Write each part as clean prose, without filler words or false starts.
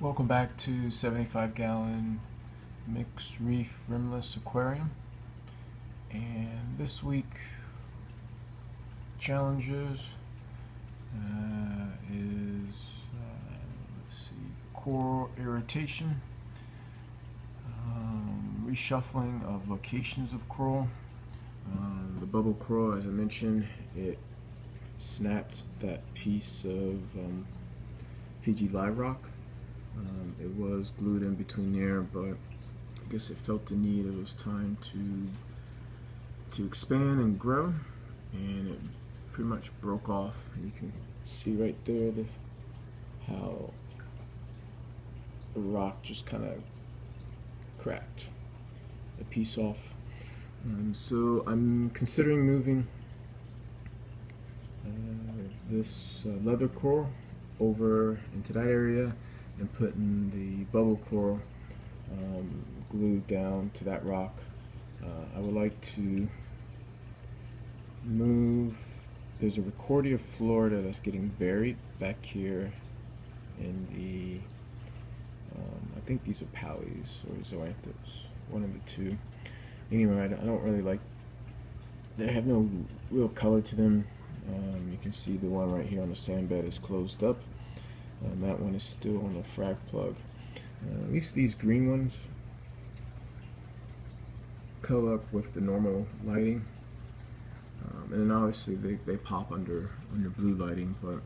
Welcome back to 75-gallon mixed reef rimless aquarium. And this week challenges is let's see, coral irritation, reshuffling of locations of coral. The bubble coral, as I mentioned, it snapped that piece of Fiji live rock. It was glued in between there, but I guess it felt the need. It was time to expand and grow, and it pretty much broke off. You can see right there how the rock just kind of cracked a piece off. So I'm considering moving this leather coral over into that area and putting the bubble coral glued down to that rock. I would like to move, there's a Recordia Florida that's getting buried back here in the, I think these are Pallies or Zoanthus, one of the two. Anyway, I don't really like, they have no real color to them. You can see the one right here on the sand bed is closed up. That one is still on the frag plug. At least these green ones color up with the normal lighting, and then obviously they pop under blue lighting, but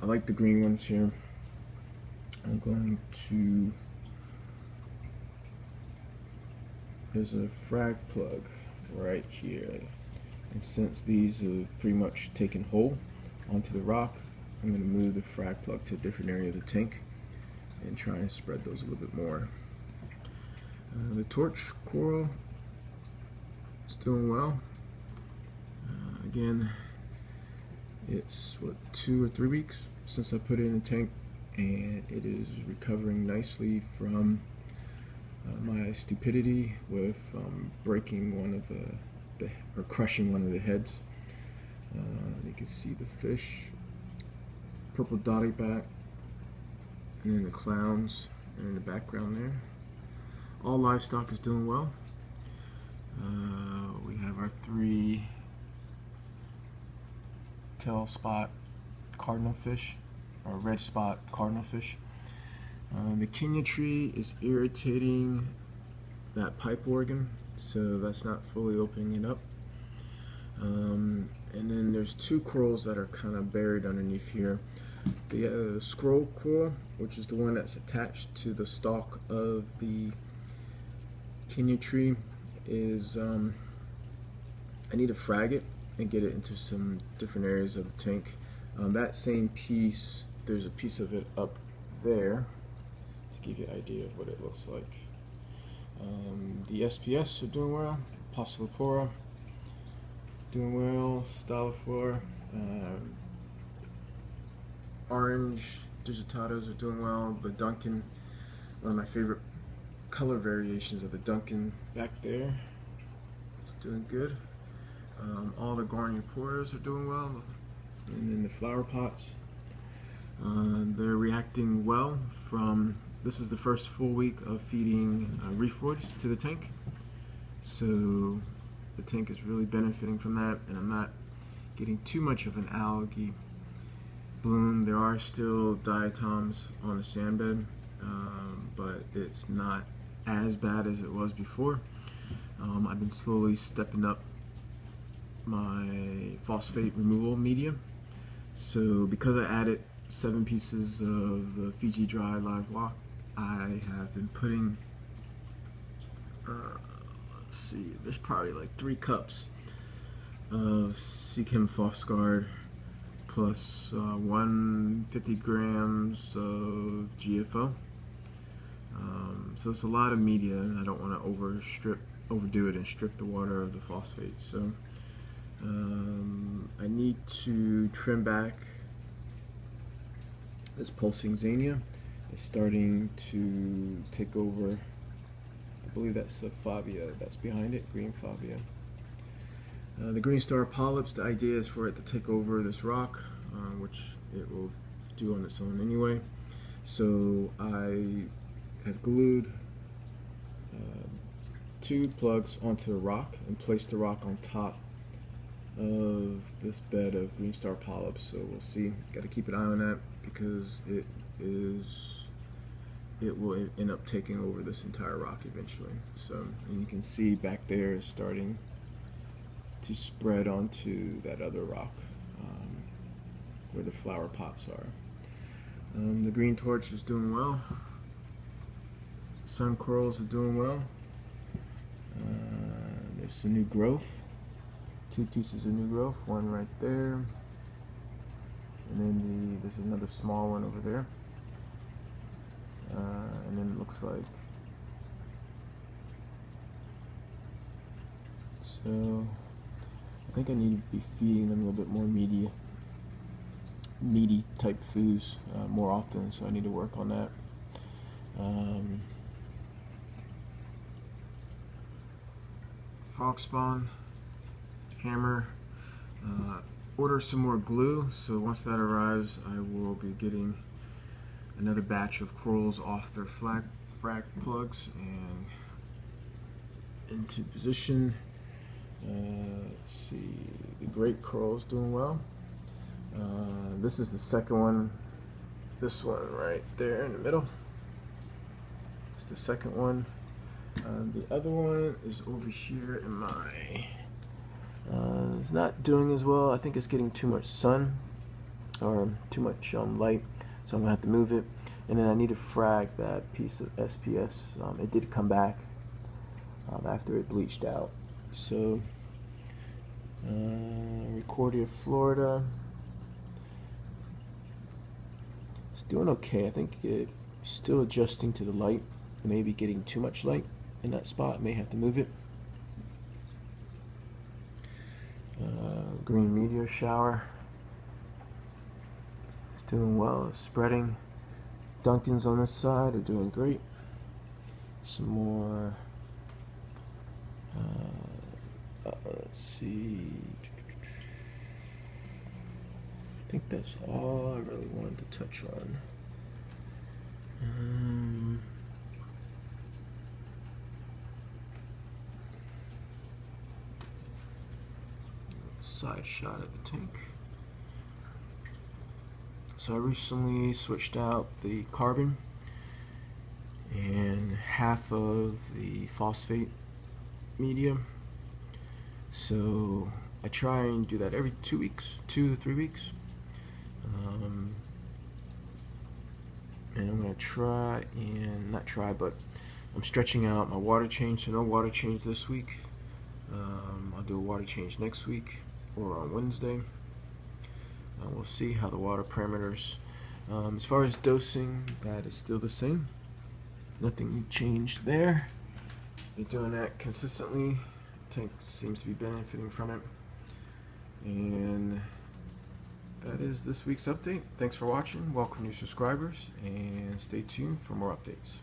I like the green ones here. I'm going to, there's a frag plug right here, and since these are pretty much taken whole onto the rock, I'm going to move the frag plug to a different area of the tank and try and spread those a little bit more. The torch coral is doing well. Again, it's what, 2 or 3 weeks since I put it in the tank, and it is recovering nicely from my stupidity with breaking one of or crushing one of the heads. You can see the fish, purple dotty back, and then the clowns are in the background there. All livestock is doing well. We have our 3 tail spot cardinal fish, or red spot cardinal fish. The Kenya tree is irritating that pipe organ, so that's not fully opening it up. And then there's 2 corals that are kind of buried underneath here. The scroll coral, which is the one that's attached to the stalk of the Kenya tree, is I need to frag it and get it into some different areas of the tank. That same piece, there's a piece of it up there to give you an idea of what it looks like. The SPS are doing well, Postulipora doing well, Styliflora, orange digitados are doing well. The Duncan, one of my favorite color variations of the Duncan back there, is doing good. All the Garnioporas are doing well, and then the flower pots, they're reacting well from, this is the first full week of feeding reef wood to the tank, so the tank is really benefiting from that, and I'm not getting too much of an algae bloom. There are still diatoms on the sand bed, but it's not as bad as it was before. I've been slowly stepping up my phosphate removal media. So because I added 7 pieces of the Fiji dry live rock, I have been putting, let's see, there's probably like 3 cups of Seachem Phosguard plus 150 grams of GFO. So it's a lot of media, and I don't want to overdo it and strip the water of the phosphate. So I need to trim back this pulsing Xania. It's starting to take over. I believe that's a Fabia that's behind it, green Fabia. The green star polyps, the idea is for it to take over this rock, which it will do on its own anyway. So I have glued 2 plugs onto the rock and placed the rock on top of this bed of green star polyps. So we'll see. Got to keep an eye on that because it will end up taking over this entire rock eventually. So, and you can see back there is starting to spread onto that other rock where the flower pots are. The green torch is doing well. Sun corals are doing well. There's some new growth. 2 pieces of new growth, one right there, and then there's another small one over there, and then it looks like, so I think I need to be feeding them a little bit more meaty type foods more often, so I need to work on that. Frog spawn, hammer, order some more glue, so once that arrives I will be getting another batch of corals off their frag plugs and into position. Let's see, the great coral is doing well. This is the second one, this one right there in the middle. It's the second one. The other one is over here in my, it's not doing as well. I think it's getting too much sun or too much light, so I'm gonna have to move it. And then I need to frag that piece of SPS. It did come back after it bleached out. So Recordia, Florida, it's doing okay. I think it's still adjusting to the light. It may be getting too much light in that spot. I may have to move it. Green meteor shower, it's doing well, it's spreading. Duncans on this side are doing great. Some more, let's see, I think that's all I really wanted to touch on. Side shot of the tank. So I recently switched out the carbon and half of the phosphate medium. So I try and do that every 2 weeks, 2 to 3 weeks. And I'm gonna try and but I'm stretching out my water change, so no water change this week. I'll do a water change next week or on Wednesday. We'll see how the water parameters. As far as dosing, that is still the same. Nothing changed there. Been doing that consistently. Tank seems to be benefiting from it. And that is this week's update. Thanks for watching. Welcome new subscribers and stay tuned for more updates.